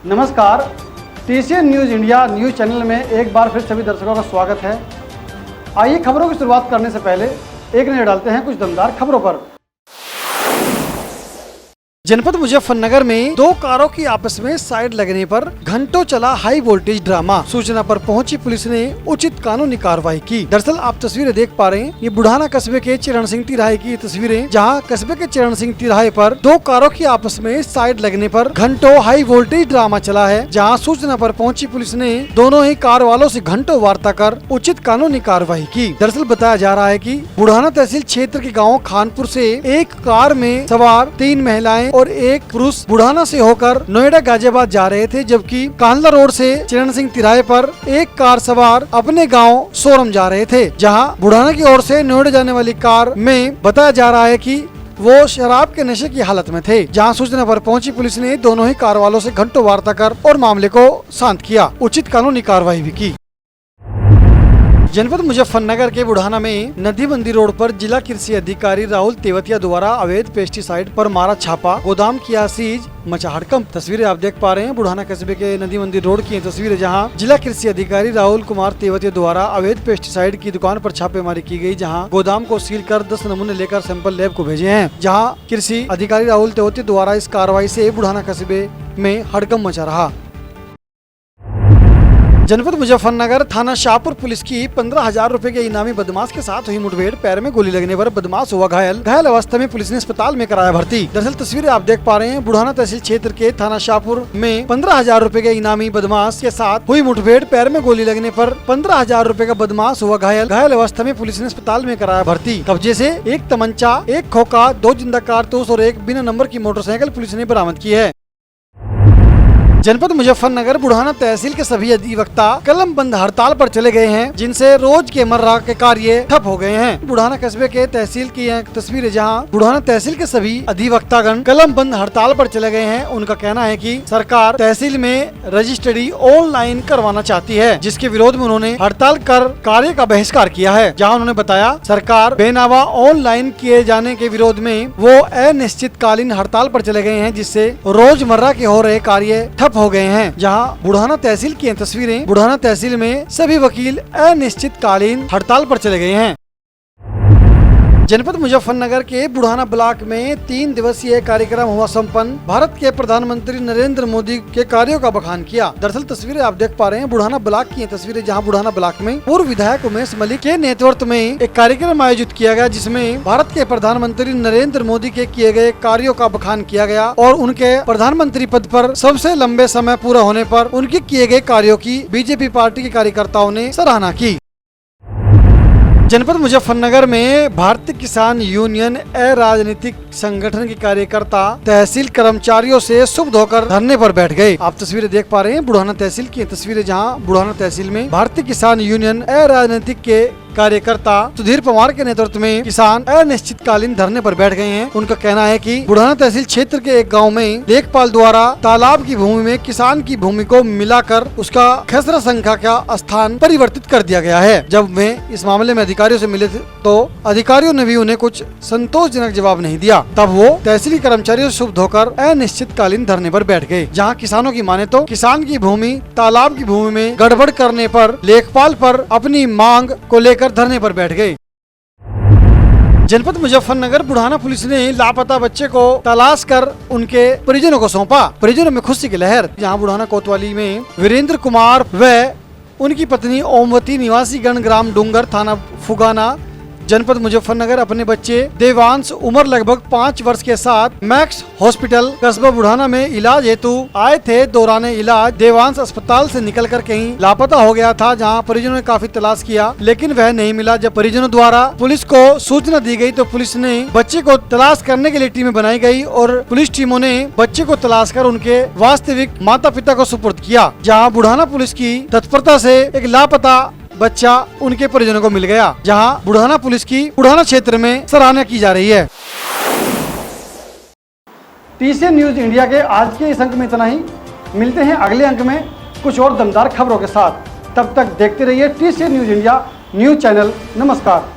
नमस्कार, TCN news India news channel में एक बार फिर सभी दर्शकों का स्वागत है। आइए खबरों की शुरुआत करने से पहले एक नज़र डालते हैं कुछ दमदार खबरों पर। जनपद मुजफ्फरनगर में दो कारों की आपस में साइड लगने पर घंटों चला हाई वोल्टेज ड्रामा। सूचना पर पहुंची पुलिस ने उचित कानूनी कार्रवाई की। दरअसल आप तस्वीरें देख पा रहे हैं, ये बुढ़ाना कस्बे के चरण सिंह तिराहे की तस्वीरें, जहां कस्बे के चरण सिंह तिराहे पर दो कारों की आपस में साइड लगने पर घंटों हाई वोल्टेज ड्रामा चला है। जहाँ सूचना पर पहुंची पुलिस ने दोनों ही कार वालों से घंटों वार्ता कर उचित कानूनी कार्रवाई की। दरअसल बताया जा रहा है कि बुढ़ाना तहसील क्षेत्र के गाँव खानपुर से एक कार में सवार 3 महिलाएं और एक पुरुष बुढ़ाना से होकर नोएडा गाजियाबाद जा रहे थे, जबकि कांदला रोड से चरण सिंह तिराहे पर एक कार सवार अपने गांव सोरम जा रहे थे। जहां बुढ़ाना की ओर से नोएडा जाने वाली कार में बताया जा रहा है कि वो शराब के नशे की हालत में थे। जहां सूचना पर पहुंची पुलिस ने दोनों ही कार वालों से घंटों वार्ता कर और मामले को शांत किया, उचित कानूनी कार्रवाई भी की। जनपद मुजफ्फरनगर के बुढ़ाना में नदीबंदी रोड पर जिला कृषि अधिकारी राहुल तेवतिया द्वारा अवैध पेस्टिसाइड पर मारा छापा, गोदाम किया सीज, मचा हड़कंप। तस्वीरें आप देख पा रहे हैं बुढ़ाना कस्बे के नदीबंदी रोड की तस्वीरें, जहां जिला कृषि अधिकारी राहुल कुमार तेवतिया द्वारा अवैध पेस्टिसाइड की दुकान पर छापेमारी की गई। जहां गोदाम को सील कर 10 नमूने लेकर सैंपल लैब को भेजे हैं। जहां कृषि अधिकारी राहुल तेवतिया द्वारा इस कार्रवाई से बुढ़ाना कस्बे में हड़कंप मचा रहा। जनपद मुजफ्फरनगर थाना शाहपुर पुलिस की 15,000 रुपए के इनामी बदमाश के साथ हुई मुठभेड़, पैर में गोली लगने पर बदमाश हुआ घायल अवस्था में पुलिस ने अस्पताल में कराया भर्ती। दरअसल तस्वीरें आप देख पा रहे हैं, बुढ़ाना तहसील क्षेत्र के थाना शाहपुर में 15,000 रुपए के इनामी बदमाश के साथ हुई मुठभेड़, पैर में गोली लगने पर 15,000 रुपए का बदमाश हुआ घायल अवस्था में पुलिस ने अस्पताल में कराया भर्ती। कब्जे से एक तमंचा, एक खोखा, 2 जिंदा कारतूस और एक बिना नंबर की मोटरसाइकिल पुलिस ने बरामद की है। जनपद मुजफ्फरनगर बुढ़ाना तहसील के सभी अधिवक्ता कलम बंद हड़ताल पर चले गए हैं, जिनसे रोज के मर्रा के कार्य ठप हो गए हैं। बुढ़ाना कस्बे के तहसील की यह तस्वीरें, जहां बुढ़ाना तहसील के सभी अधिवक्तागण कलम बंद हड़ताल पर चले गए हैं। उनका कहना है कि सरकार तहसील में रजिस्ट्री ऑनलाइन करवाना चाहती है, जिसके विरोध में उन्होंने हड़ताल कर कार्य का बहिष्कार किया है। जहाँ उन्होंने बताया सरकार बेनावा ऑनलाइन किए जाने के विरोध में वो अनिश्चितकालीन हड़ताल पर चले गए हैं, जिससे रोजमर्रा के हो रहे कार्य हो गए हैं। जहां बुढ़ाना तहसील की तस्वीरें, बुढ़ाना तहसील में सभी वकील अनिश्चितकालीन हड़ताल पर चले गए हैं। जनपद मुजफ्फरनगर के बुढ़ाना ब्लॉक में 3 दिवसीय कार्यक्रम हुआ संपन्न। भारत के प्रधानमंत्री नरेंद्र मोदी के कार्यों का बखान किया। दरअसल तस्वीरें आप देख पा रहे हैं, बुढ़ाना ब्लॉक की तस्वीरें, जहां बुढ़ाना ब्लॉक में पूर्व विधायक उमेश मलिक के नेतृत्व में एक कार्यक्रम आयोजित किया गया, जिसमें भारत के प्रधानमंत्री नरेंद्र मोदी के किए गए कार्यों का बखान किया गया और उनके प्रधानमंत्री पद पर सबसे लंबे समय पूरा होने पर उनके किए गए कार्यों की बीजेपी पार्टी के कार्यकर्ताओं ने सराहना की। जनपद मुजफ्फरनगर में भारतीय किसान यूनियन अराजनीतिक संगठन के कार्यकर्ता तहसील कर्मचारियों से शुभ होकर धरने पर बैठ गए। आप तस्वीरें देख पा रहे हैं बुढ़ाना तहसील की तस्वीरें, जहां बुढ़ाना तहसील में भारतीय किसान यूनियन अराजनीतिक के कार्यकर्ता सुधीर पवार के नेतृत्व में किसान अनिश्चितकालीन धरने पर बैठ गए हैं। उनका कहना है कि बुढ़ाना तहसील क्षेत्र के एक गांव में लेखपाल द्वारा तालाब की भूमि में किसान की भूमि को मिलाकर उसका खसरा संख्या का स्थान परिवर्तित कर दिया गया है। जब वे इस मामले में अधिकारियों से मिले थे, तो अधिकारियों ने भी उन्हें कुछ संतोषजनक जवाब नहीं दिया। तब वो तहसीली कर्मचारियों से शुभ होकर अनिश्चितकालीन धरने पर बैठ गए। जहाँ किसानों की माने तो किसान की भूमि तालाब की भूमि में गड़बड़ करने पर लेखपाल पर अपनी मांग को लेकर धरने पर बैठ गए। जनपद मुजफ्फरनगर बुढ़ाना पुलिस ने लापता बच्चे को तलाश कर उनके परिजनों को सौंपा। परिजनों में खुशी की लहर। जहां बुढ़ाना कोतवाली में वीरेंद्र कुमार व उनकी पत्नी ओमवती निवासी गण ग्राम डूंगर थाना फुगाना जनपद मुजफ्फरनगर अपने बच्चे देवांश उम्र लगभग 5 वर्ष के साथ मैक्स हॉस्पिटल कस्बा बुढ़ाना में इलाज हेतु आए थे। दौरान इलाज देवांश अस्पताल से निकलकर कहीं लापता हो गया था, जहां परिजनों ने काफी तलाश किया लेकिन वह नहीं मिला। जब परिजनों द्वारा पुलिस को सूचना दी गई तो पुलिस ने बच्चे को तलाश करने के लिए टीमें बनाई गई और पुलिस टीमों ने बच्चे को तलाश कर उनके वास्तविक माता पिता को सुपुर्द किया। जहाँ बुढ़ाना पुलिस की तत्परता से एक लापता बच्चा उनके परिजनों को मिल गया। जहां बुढ़ाना पुलिस की बुढ़ाना क्षेत्र में सराहना की जा रही है। टीसीएन न्यूज़ इंडिया के आज के इस अंक में इतना ही। मिलते हैं अगले अंक में कुछ और दमदार खबरों के साथ। तब तक देखते रहिए TCN news India news channel. नमस्कार।